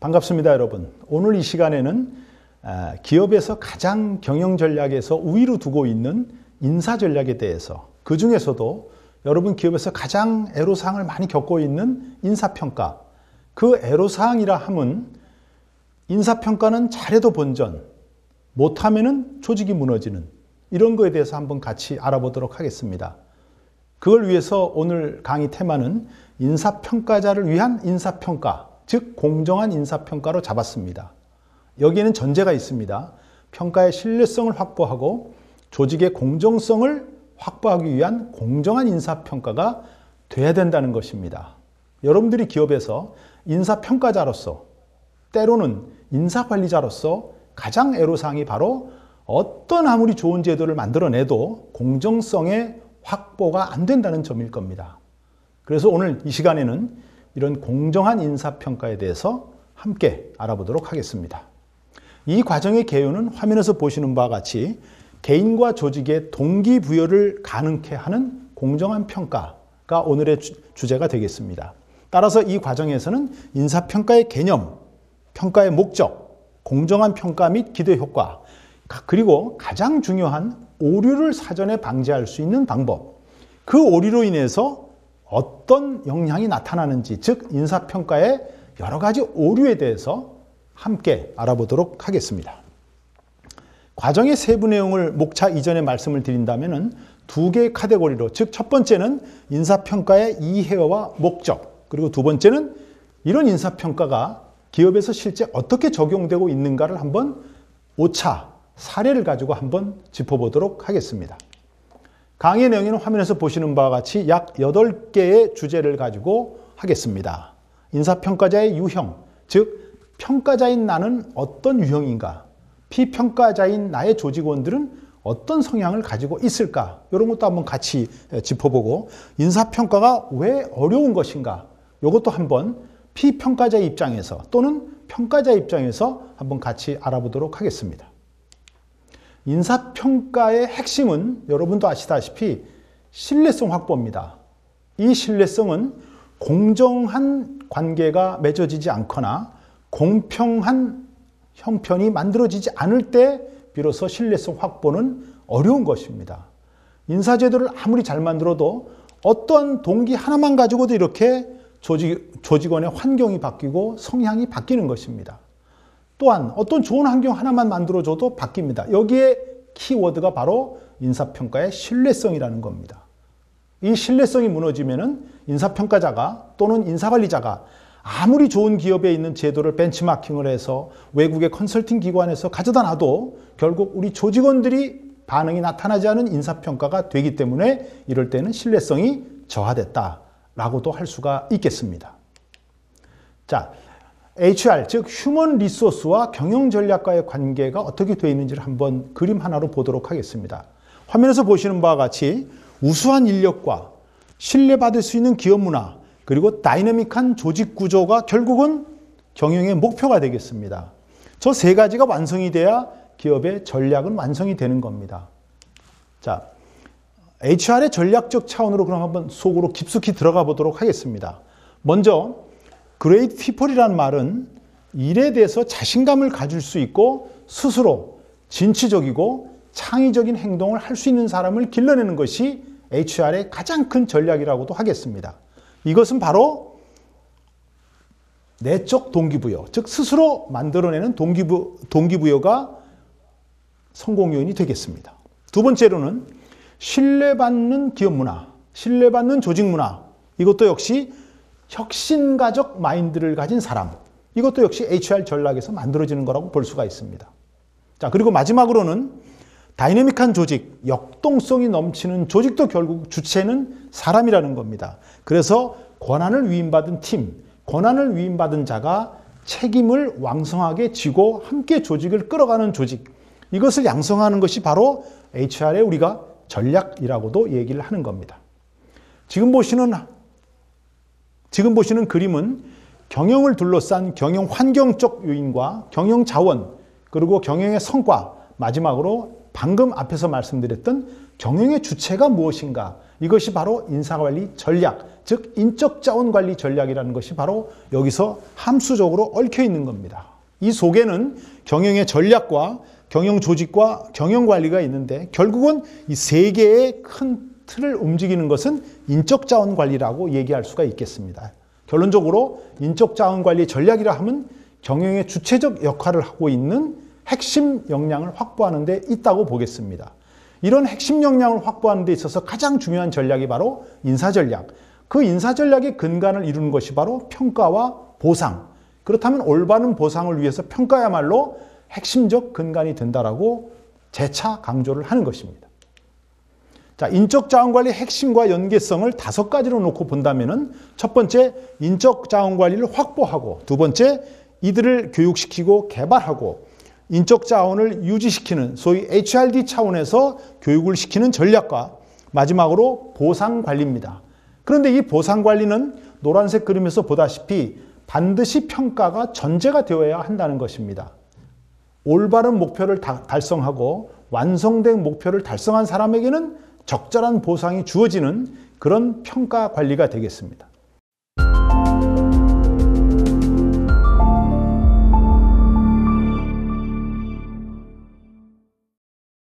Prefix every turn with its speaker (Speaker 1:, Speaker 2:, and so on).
Speaker 1: 반갑습니다, 여러분. 오늘 이 시간에는 기업에서 가장 경영 전략에서 우위로 두고 있는 인사 전략에 대해서, 그 중에서도 여러분 기업에서 가장 애로사항을 많이 겪고 있는 인사평가, 그 애로사항이라 함은 인사평가는 잘해도 본전, 못하면은 조직이 무너지는 이런 거에 대해서 한번 같이 알아보도록 하겠습니다. 그걸 위해서 오늘 강의 테마는 인사평가자를 위한 인사평가, 즉 공정한 인사평가로 잡았습니다. 여기에는 전제가 있습니다. 평가의 신뢰성을 확보하고 조직의 공정성을 확보하기 위한 공정한 인사평가가 돼야 된다는 것입니다. 여러분들이 기업에서 인사평가자로서, 때로는 인사관리자로서 가장 애로사항이 바로 어떤 아무리 좋은 제도를 만들어내도 공정성의 확보가 안 된다는 점일 겁니다. 그래서 오늘 이 시간에는 이런 공정한 인사평가에 대해서 함께 알아보도록 하겠습니다. 이 과정의 개요는 화면에서 보시는 바와 같이 개인과 조직의 동기부여를 가능케 하는 공정한 평가가 오늘의 주제가 되겠습니다. 따라서 이 과정에서는 인사평가의 개념, 평가의 목적, 공정한 평가 및 기대 효과, 그리고 가장 중요한 오류를 사전에 방지할 수 있는 방법, 그 오류로 인해서 어떤 영향이 나타나는지, 즉 인사평가의 여러 가지 오류에 대해서 함께 알아보도록 하겠습니다. 과정의 세부 내용을 목차 이전에 말씀을 드린다면 두 개의 카테고리로, 즉 첫 번째는 인사평가의 이해와 목적, 그리고 두 번째는 이런 인사평가가 기업에서 실제 어떻게 적용되고 있는가를 한번 5차 사례를 가지고 한번 짚어보도록 하겠습니다. 강의 내용에는 화면에서 보시는 바와 같이 약 8개의 주제를 가지고 하겠습니다. 인사평가자의 유형, 즉 평가자인 나는 어떤 유형인가, 피평가자인 나의 조직원들은 어떤 성향을 가지고 있을까, 이런 것도 한번 같이 짚어보고, 인사평가가 왜 어려운 것인가, 이것도 한번 피평가자 입장에서 또는 평가자 입장에서 한번 같이 알아보도록 하겠습니다. 인사평가의 핵심은 여러분도 아시다시피 신뢰성 확보입니다. 이 신뢰성은 공정한 관계가 맺어지지 않거나 공평한 형편이 만들어지지 않을 때 비로소 신뢰성 확보는 어려운 것입니다. 인사제도를 아무리 잘 만들어도 어떠한 동기 하나만 가지고도 이렇게 조직원의 환경이 바뀌고 성향이 바뀌는 것입니다. 또한 어떤 좋은 환경 하나만 만들어줘도 바뀝니다. 여기에 키워드가 바로 인사평가의 신뢰성이라는 겁니다. 이 신뢰성이 무너지면은 인사평가자가 또는 인사관리자가 아무리 좋은 기업에 있는 제도를 벤치마킹을 해서 외국의 컨설팅 기관에서 가져다 놔도 결국 우리 조직원들이 반응이 나타나지 않은 인사평가가 되기 때문에 이럴 때는 신뢰성이 저하됐다라고도 할 수가 있겠습니다. 자, HR, 즉 휴먼 리소스와 경영 전략과의 관계가 어떻게 되어 있는지를 한번 그림 하나로 보도록 하겠습니다. 화면에서 보시는 바와 같이 우수한 인력과 신뢰받을 수 있는 기업 문화, 그리고 다이내믹한 조직 구조가 결국은 경영의 목표가 되겠습니다. 저 세 가지가 완성이 돼야 기업의 전략은 완성이 되는 겁니다. 자, HR의 전략적 차원으로 그럼 한번 속으로 깊숙이 들어가 보도록 하겠습니다. 먼저 Great People이라는 말은 일에 대해서 자신감을 가질 수 있고 스스로 진취적이고 창의적인 행동을 할 수 있는 사람을 길러내는 것이 HR의 가장 큰 전략이라고도 하겠습니다. 이것은 바로 내적 동기부여, 즉 스스로 만들어내는 동기부여가 성공 요인이 되겠습니다. 두 번째로는 신뢰받는 기업 문화, 신뢰받는 조직 문화, 이것도 역시 혁신가적 마인드를 가진 사람, 이것도 역시 HR 전략에서 만들어지는 거라고 볼 수가 있습니다. 자, 그리고 마지막으로는 다이내믹한 조직, 역동성이 넘치는 조직도 결국 주체는 사람이라는 겁니다. 그래서 권한을 위임받은 팀, 권한을 위임받은 자가 책임을 왕성하게 지고 함께 조직을 끌어가는 조직, 이것을 양성하는 것이 바로 HR의 우리가 전략이라고도 얘기를 하는 겁니다. 지금 보시는 그림은 경영을 둘러싼 경영 환경적 요인과 경영 자원, 그리고 경영의 성과, 마지막으로 방금 앞에서 말씀드렸던 경영의 주체가 무엇인가, 이것이 바로 인사관리 전략, 즉 인적자원관리 전략이라는 것이 바로 여기서 함수적으로 얽혀 있는 겁니다. 이 속에는 경영의 전략과 경영 조직과 경영 관리가 있는데 결국은 이 세 개의 큰 틀을 움직이는 것은 인적자원 관리라고 얘기할 수가 있겠습니다. 결론적으로 인적자원 관리 전략이라 하면 경영의 주체적 역할을 하고 있는 핵심 역량을 확보하는 데 있다고 보겠습니다. 이런 핵심 역량을 확보하는 데 있어서 가장 중요한 전략이 바로 인사전략. 그 인사전략의 근간을 이루는 것이 바로 평가와 보상. 그렇다면 올바른 보상을 위해서 평가야말로 핵심적 근간이 된다라고 재차 강조를 하는 것입니다. 자, 인적자원관리의 핵심과 연계성을 5가지로 놓고 본다면은 첫 번째, 인적자원관리를 확보하고, 두 번째, 이들을 교육시키고 개발하고, 인적자원을 유지시키는 소위 HRD 차원에서 교육을 시키는 전략과 마지막으로 보상관리입니다. 그런데 이 보상관리는 노란색 그림에서 보다시피 반드시 평가가 전제가 되어야 한다는 것입니다. 올바른 목표를 달성하고 완성된 목표를 달성한 사람에게는 적절한 보상이 주어지는 그런 평가 관리가 되겠습니다.